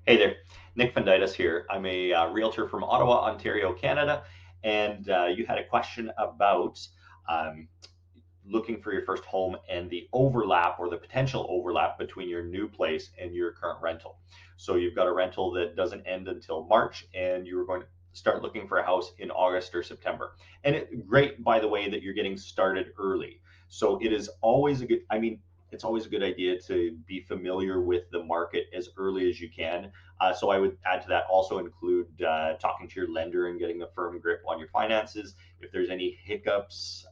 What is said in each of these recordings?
Hey there, Nick Fundytus here. I'm a realtor from Ottawa, Ontario, Canada, and you had a question about um, looking for your first home and the overlap or the potential overlap between your new place and your current rental. So you've got a rental that doesn't end until March, and you were going to start looking for a house in August or September. And great, by the way, that you're getting started early. So it is always a good, it's always a good idea to be familiar with the market as early as you can. So I would add to that also include talking to your lender and getting a firm grip on your finances. If there's any hiccups,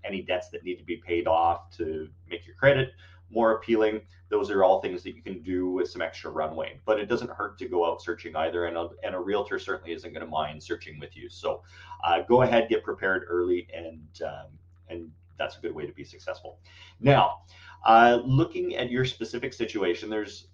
any debts that need to be paid off to make your credit more appealing, those are all things that you can do with some extra runway. But it doesn't hurt to go out searching either, and a realtor certainly isn't going to mind searching with you. So go ahead, get prepared early, and that's a good way to be successful. Now, looking at your specific situation, there's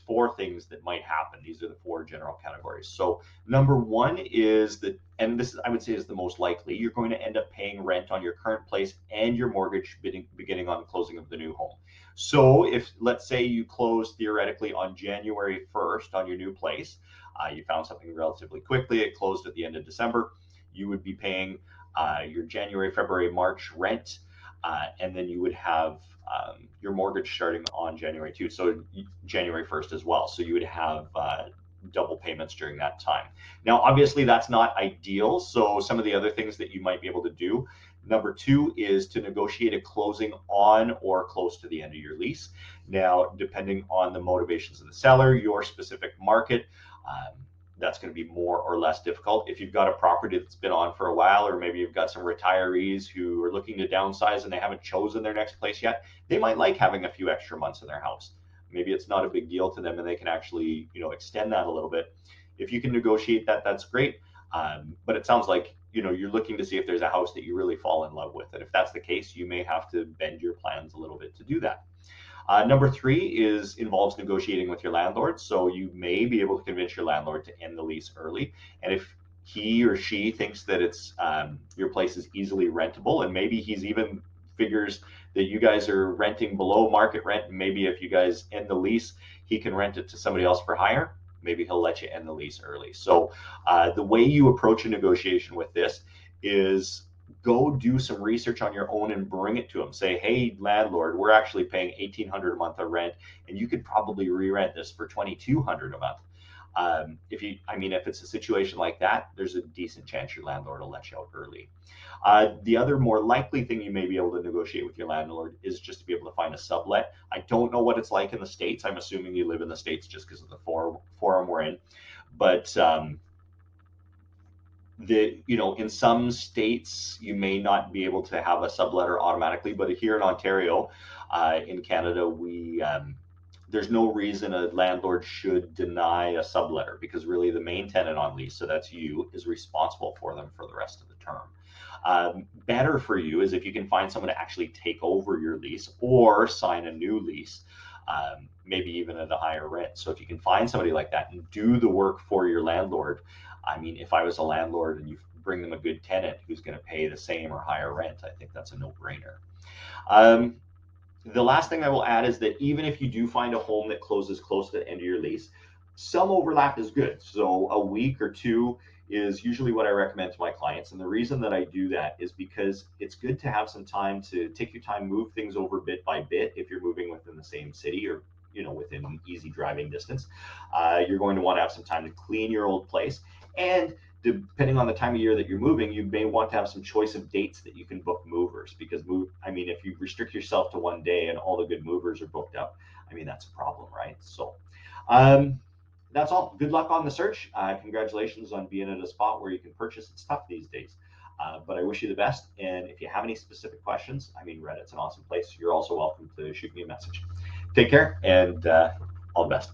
four things that might happen. These are the four general categories. So number one is that, and this I would say is the most likely, you're going to end up paying rent on your current place and your mortgage beginning on the closing of the new home. So if, let's say, you close theoretically on January 1st on your new place, you found something relatively quickly, it closed at the end of December, you would be paying your January, February, March rent, and then you would have your mortgage starting on January 2, so January 1st as well. So you would have double payments during that time. Now, obviously, that's not ideal. So some of the other things that you might be able to do. Number two is to negotiate a closing on or close to the end of your lease. Now, depending on the motivations of the seller, your specific market, that's going to be more or less difficult. If you've got a property that's been on for a while, or maybe you've got some retirees who are looking to downsize and they haven't chosen their next place yet, they might like having a few extra months in their house. Maybe it's not a big deal to them and they can actually, extend that a little bit. If you can negotiate that, that's great. But it sounds like, you're looking to see if there's a house that you really fall in love with. And if that's the case, you may have to bend your plans a little bit to do that. Number three involves negotiating with your landlord. So you may be able to convince your landlord to end the lease early. And if he or she thinks that it's your place is easily rentable, and maybe he's even figures that you guys are renting below market rent, and maybe if you guys end the lease, he can rent it to somebody else for higher. Maybe he'll let you end the lease early. So the way you approach a negotiation with this is go do some research on your own and bring it to them. Say, hey, landlord, we're actually paying $1,800 a month of rent, and you could probably re-rent this for $2,200 a month. If it's a situation like that, there's a decent chance your landlord will let you out early. The other more likely thing you may be able to negotiate with your landlord is just to be able to find a sublet. I don't know what it's like in the States. I'm assuming you live in the States just because of the forum we're in. But in some states you may not be able to have a subletter automatically, but here in Ontario, in Canada, we there's no reason a landlord should deny a subletter, because really the main tenant on lease, so that's you, is responsible for them for the rest of the term. Better for you is if you can find someone to actually take over your lease or sign a new lease, maybe even at a higher rent. So if you can find somebody like that and do the work for your landlord, if I was a landlord and you bring them a good tenant who's going to pay the same or higher rent, I think that's a no-brainer. The last thing I will add is that even if you do find a home that closes close to the end of your lease, some overlap is good. So a week or two is usually what I recommend to my clients. And the reason that I do that is because it's good to have some time to take your time, move things over bit by bit. If you're moving within the same city or within easy driving distance, you're going to want to have some time to clean your old place. And depending on the time of year that you're moving, you may want to have some choice of dates that you can book movers, because if you restrict yourself to one day and all the good movers are booked up, that's a problem, right? So that's all. Good luck on the search. Congratulations on being at a spot where you can purchase. It's tough these days, but I wish you the best. And if you have any specific questions, Reddit's an awesome place. You're also welcome to shoot me a message. Take care, and all the best.